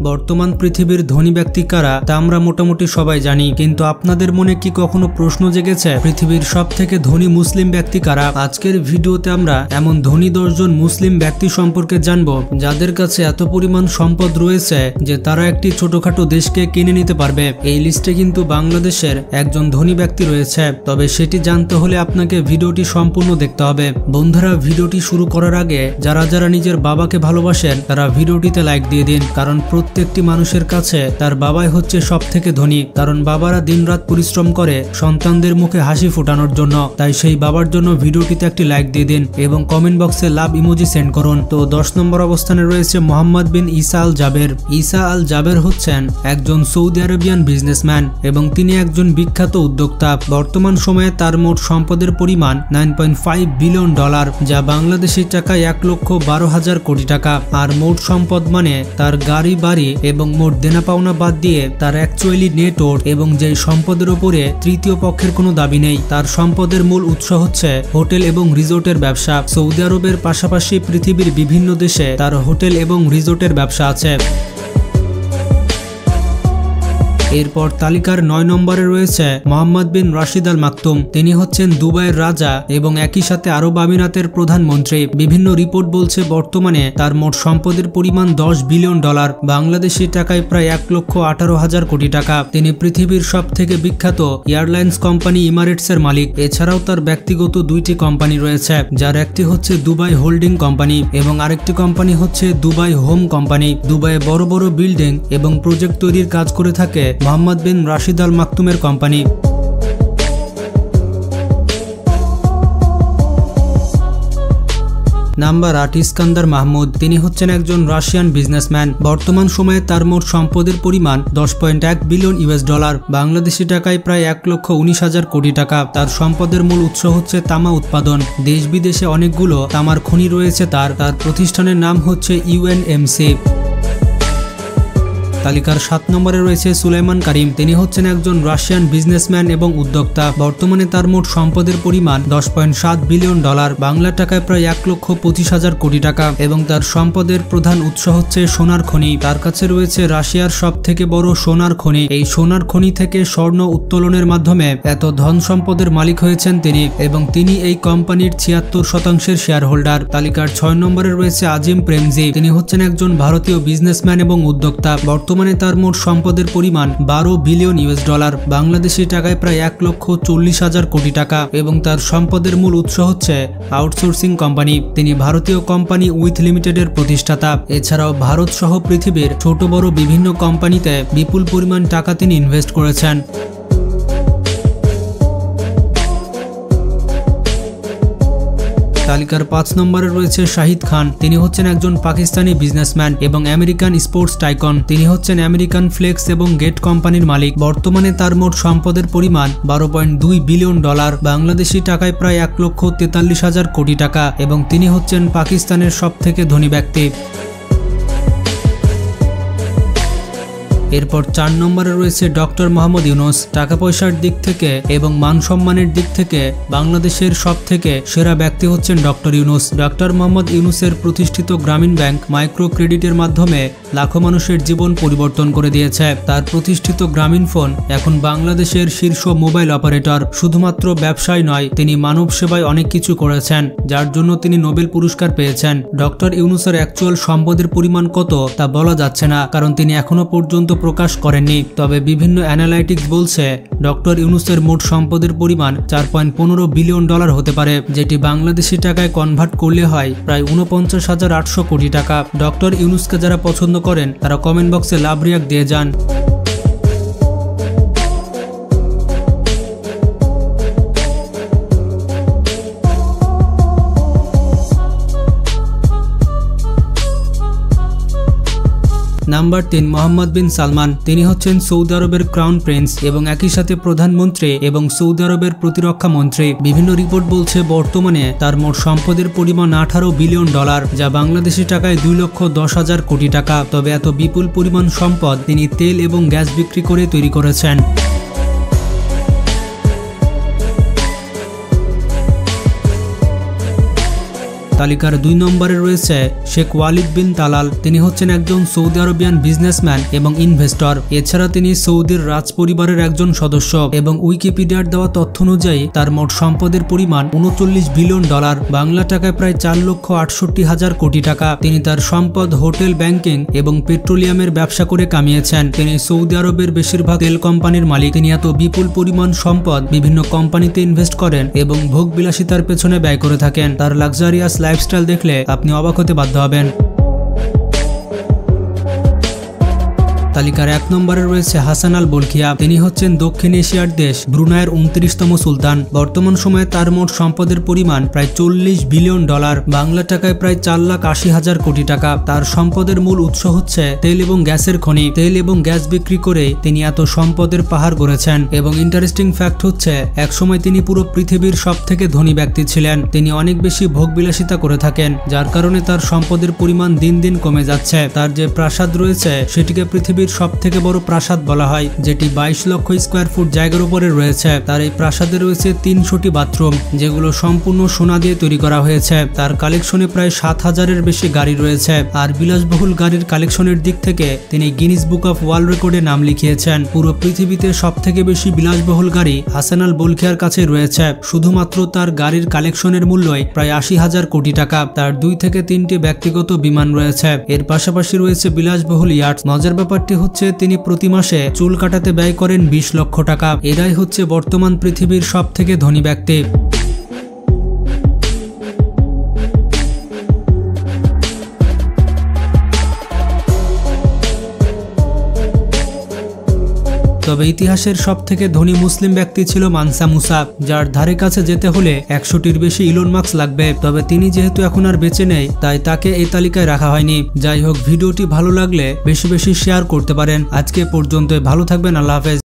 বর্তমান পৃথিবীর ধনী ব্যক্তি কারা তা আমরা মোটামুটি সবাই জানি, কিন্তু আপনাদের মনে কি কখনো প্রশ্ন জেগেছে পৃথিবীর সবথেকে ধনী মুসলিম ব্যক্তি কারা? আজকের ভিডিওতে আমরা এমন ধনী 10 জন মুসলিম ব্যক্তি সম্পর্কে জানব যাদের কাছে এত পরিমাণ সম্পদ রয়েছে যে তারা একটি ছোটখাটো দেশকে কিনে নিতে পারবে। এই লিস্টে কিন্তু বাংলাদেশের একজন ধনী ব্যক্তি রয়েছে, তবে সেটি জানতে হলে আপনাকে ভিডিওটি সম্পূর্ণ দেখতে হবে। বন্ধুরা, ভিডিওটি শুরু করার আগে যারা যারা নিজের বাবাকে ভালোবাসেন তারা ভিডিওটিতে লাইক দিয়ে দিন, কারণ প্রত্যেকটি মানুষের কাছে তার বাবাই হচ্ছে সবথেকে ধনী। কারণ বাবারা দিনরাত পরিশ্রম করে সন্তানদের মুখে হাসি ফোটানোর জন্য, তাই সেই বাবার জন্য ভিডিওটিতে একটি লাইক দিয়ে দিন এবং কমেন্ট বক্সে লাভ ইমোজি সেন্ড করুন। তো 10 নম্বর অবস্থানে রয়েছে মোহাম্মদ বিন ঈসা আল জাবের। ঈসা আল জাবের হচ্ছেন একজন সৌদি আরবিয়ান বিজনেসম্যান এবং তিনি একজন বিখ্যাত উদ্যোক্তা। বর্তমান সময়ে তার মোট সম্পদের পরিমাণ $9.5 বিলিয়ন, যা বাংলাদেশি টাকায় 1,12,000 কোটি টাকা। আর মোট সম্পদ মানে তার গাড়ি বাড়ি এবং মোট দেনা পাওনা বাদ দিয়ে তার অ্যাকচুয়ালি নেট ওয়ার্থ, এবং যেই সম্পদের উপরে তৃতীয় পক্ষের কোনো দাবি নেই। তার সম্পদের মূল উৎস হচ্ছে হোটেল এবং রিসোর্টের ব্যবসা। সৌদি আরবের পাশাপাশি পৃথিবীর বিভিন্ন দেশে তার হোটেল এবং রিসোর্টের ব্যবসা আছে। এরপর তালিকার 9 নম্বরে রয়েছে মোহাম্মদ বিন রাশিদ আল মাকতুম। তিনি হচ্ছেন দুবাইয়ের রাজা এবং একই সাথে আরব আমিরাতের প্রধানমন্ত্রী। বিভিন্ন রিপোর্ট বলছে বর্তমানে তার মোট সম্পদের পরিমাণ $10 বিলিয়ন, বাংলাদেশি টাকায় প্রায় 1,18,000 কোটি টাকা। তিনি পৃথিবীর সব থেকে বিখ্যাত এয়ারলাইন্স কোম্পানি ইমারেটসের মালিক। এছাড়াও তার ব্যক্তিগত 2টি কোম্পানি রয়েছে, যার একটি হচ্ছে দুবাই হোল্ডিং কোম্পানি এবং আরেকটি কোম্পানি হচ্ছে দুবাই হোম কোম্পানি। দুবাইয়ে বড় বড় বিল্ডিং এবং প্রজেক্ট তৈরির কাজ করে থাকে মোহাম্মদ বিন রাশিদ আল মাকতুমের কোম্পানি। নাম্বার 8, ইস্কান্দার মাহমুদ। তিনি হচ্ছেন একজন রাশিয়ান বিজনেসম্যান। বর্তমান সময়ে তার মোট সম্পদের পরিমাণ $10.1 বিলিয়ন, বাংলাদেশি টাকায় প্রায় 1,19,000 কোটি টাকা। তার সম্পদের মূল উৎস হচ্ছে তামা উৎপাদন। দেশ বিদেশে অনেকগুলো তামার খনি রয়েছে। তার প্রতিষ্ঠানের নাম হচ্ছে UNMC। তালিকার 7 নম্বরে রয়েছে সুলাইমান কারিম। তিনি হচ্ছেন একজন রাশিয়ান বিজনেসম্যান এবং উদ্যোক্তা। বর্তমানে তার মোট সম্পদের পরিমাণ $10.7 বিলিয়ন, বাংলা টাকায় প্রায় 1,25,000 কোটি টাকা, এবং তার সম্পদের প্রধান উৎস হচ্ছে সোনার খনি। তার কাছে রয়েছে রাশিয়ার সব থেকে বড় সোনার খনি। এই সোনার খনি থেকে স্বর্ণ উত্তোলনের মাধ্যমে এত ধন সম্পদের মালিক হয়েছেন তিনি, এবং তিনি এই কোম্পানির 76% শেয়ার হোল্ডার। তালিকার 6 নম্বরে রয়েছে আজিম প্রেমজি। তিনি হচ্ছেন একজন ভারতীয় বিজনেসম্যান এবং উদ্যোক্তা। বর্তমানে তার মোট সম্পদের পরিমাণ $12 বিলিয়ন, বাংলাদেশি টাকায় প্রায় 1,40,000 কোটি টাকা, এবং তার সম্পদের মূল উৎস হচ্ছে আউটসোর্সিং কোম্পানি। তিনি ভারতীয় কোম্পানি উইথ লিমিটেডের প্রতিষ্ঠাতা। এছাড়াও ভারত সহ পৃথিবীর ছোট বড় বিভিন্ন কোম্পানিতে বিপুল পরিমাণ টাকা তিনি ইনভেস্ট করেছেন। তালিকার 5 নম্বরে রয়েছে শাহিদ খান। তিনি হচ্ছেন একজন পাকিস্তানি বিজনেসম্যান এবং আমেরিকান স্পোর্টস টাইকন। তিনি হচ্ছেন আমেরিকান ফ্লেক্স এবং গেট কোম্পানির মালিক। বর্তমানে তার মোট সম্পদের পরিমাণ $12.2 বিলিয়ন, বাংলাদেশি টাকায় প্রায় 1,43,000 কোটি টাকা, এবং তিনি হচ্ছেন পাকিস্তানের সবথেকে ধনী ব্যক্তি। এরপর 4 নম্বরে রয়েছে ডক্টর মোহাম্মদ ইউনুস। টাকা পয়সার দিক থেকে এবং মান সম্মানের দিক থেকে বাংলাদেশের সব থেকে সেরা ব্যক্তি হচ্ছেন ডক্টর ইউনুস। ডক্টর মোহাম্মদ ইউনুসের প্রতিষ্ঠিত গ্রামীণ ব্যাংক মাইক্রো ক্রেডিটের মাধ্যমে লাখো মানুষের জীবন পরিবর্তন করে দিয়েছে। তার প্রতিষ্ঠিত গ্রামীণ ফোন এখন বাংলাদেশের শীর্ষ মোবাইল অপারেটর। শুধুমাত্র ব্যবসায় নয়, তিনি মানব সেবায় অনেক কিছু করেছেন, যার জন্য তিনি নোবেল পুরস্কার পেয়েছেন। ডক্টর ইউনুসের অ্যাকচুয়াল সম্পদের পরিমাণ কত তা বলা যাচ্ছে না, কারণ তিনি এখনো পর্যন্ত প্রকাশ করেননি। তবে বিভিন্ন অ্যানালাইটিক্স বলছে ডক্টর ইউনুসের মোট সম্পদের পরিমাণ $4.15 বিলিয়ন হতে পারে, যেটি বাংলাদেশি টাকায় কনভার্ট করলে হয় প্রায় 49,800 কোটি টাকা। ডক্টর ইউনুসকে যারা পছন্দ করেন তারা কমেন্ট বক্সে লাভ রিয়াক্ট দিয়ে যান। নাম্বার 3, মোহাম্মদ বিন সালমান। তিনি হচ্ছেন সৌদি আরবের ক্রাউন প্রিন্স এবং একই সাথে প্রধানমন্ত্রী এবং সৌদি আরবের প্রতিরক্ষা মন্ত্রী। বিভিন্ন রিপোর্ট বলছে বর্তমানে তার মোট সম্পদের পরিমাণ $18 বিলিয়ন, যা বাংলাদেশি টাকায় 2,10,000 কোটি টাকা। তবে এত বিপুল পরিমাণ সম্পদ তিনি তেল এবং গ্যাস বিক্রি করে তৈরি করেছেন। তালিকার 2 নম্বরে রয়েছে শেখ ওয়ালিদ বিন তালাল। তিনি হচ্ছেন একজন সৌদি আরবিয়ান বিজনেসম্যান এবং ইনভেস্টর। এছাড়া তিনি সৌদির রাজ পরিবারের একজন সদস্য এবং উইকিপিডিয়ার দেওয়া তথ্য অনুযায়ী তার মোট সম্পদের পরিমাণ 39 বিলিয়ন ডলার, বাংলা টাকায় প্রায় 4,68,000 কোটি টাকা। তিনি তার সম্পদ হোটেল, ব্যাংকিং এবং পেট্রোলিয়ামের ব্যবসা করে কামিয়েছেন। তিনি সৌদি আরবের বেশিরভাগ তেল কোম্পানির মালিক। তিনি এত বিপুল পরিমাণ সম্পদ বিভিন্ন কোম্পানিতে ইনভেস্ট করেন এবং ভোগ বিলাসিতার পেছনে ব্যয় করে থাকেন। তার লাক্সারিয়াস লাইফস্টাইল দেখলে আপনি অবাক হতে বাধ্য হবেন। তালিকার 1 নম্বরে রয়েছে হাসান আল বলখিয়া। তিনি হচ্ছেন দক্ষিণ এশিয়ার দেশ ব্রুনাইয়ের 29তম সুলতান। বর্তমান সময়ে তার মোট সম্পদের পরিমাণ প্রায় 40 বিলিয়ন ডলার, বাংলা টাকায় প্রায় 4,80,000 কোটি টাকা। তার সম্পদের মূল উৎস হচ্ছে তেল এবং গ্যাসের খনি। তেল এবং গ্যাস বিক্রি করে তিনি এত সম্পদের পাহাড় গড়েছেন। এবং ইন্টারেস্টিং ফ্যাক্ট হচ্ছে একসময় তিনি পুরো পৃথিবীর সবথেকে ধনী ব্যক্তি ছিলেন। তিনি অনেক বেশি ভোগবিলাসিতা করে থাকেন, যার কারণে তার সম্পদের পরিমাণ দিন দিন কমে যাচ্ছে। তার যে প্রাসাদ রয়েছে সেটিকে পৃথিবীর সবথেকে বড় প্রাসাদ বলা হয়, যেটি 22 লক্ষ স্কোয়ার ফুট জায়গার উপরে রয়েছে। তার এই প্রাসাদে রয়েছে 300টি বাথরুম, যেগুলো সম্পূর্ণ সোনা দিয়ে তৈরি করা হয়েছে। তার কালেকশনে প্রায় 7,000-এর বেশি গাড়ি রয়েছে। আর বিলাসবহুল গাড়ির কালেকশনের দিক থেকে তিনি গিনিস বুক অফ ওয়ার্ল্ড রেকর্ডে নাম লিখিয়েছেন। পুরো পৃথিবীতে সবথেকে বেশি বিলাসবহুল গাড়ি হাসান আল বলখিয়ার কাছে রয়েছে। শুধুমাত্র তার গাড়ির কালেকশনের মূল্যই প্রায় 80,000 কোটি টাকা। তার 2 থেকে 3টি ব্যক্তিগত বিমান রয়েছে। এর পাশাপাশি রয়েছে বিলাসবহুল ইয়াট। মজার ব্যাপারটি হচ্ছে তিনি প্রতি মাসে চুল কাটাতে ব্যয় করেন 20 লক্ষ টাকা। এরাই হচ্ছে বর্তমান পৃথিবীর সবথেকে ধনী ব্যক্তি। তবে ইতিহাসের সবথেকে ধনী মুসলিম ব্যক্তি ছিল মানসা মুসা, যার ধারে কাছে যেতে হলে 100টির বেশি ইলন মাস্ক লাগবে। তবে তিনি যেহেতু এখন আর বেঁচে নেই, তাই তাকে এই তালিকায় রাখা হয়নি। যাই হোক, ভিডিওটি ভালো লাগলে বেশি বেশি শেয়ার করতে পারেন। আজকে পর্যন্ত ভালো থাকবেন। আল্লাহ হাফেজ।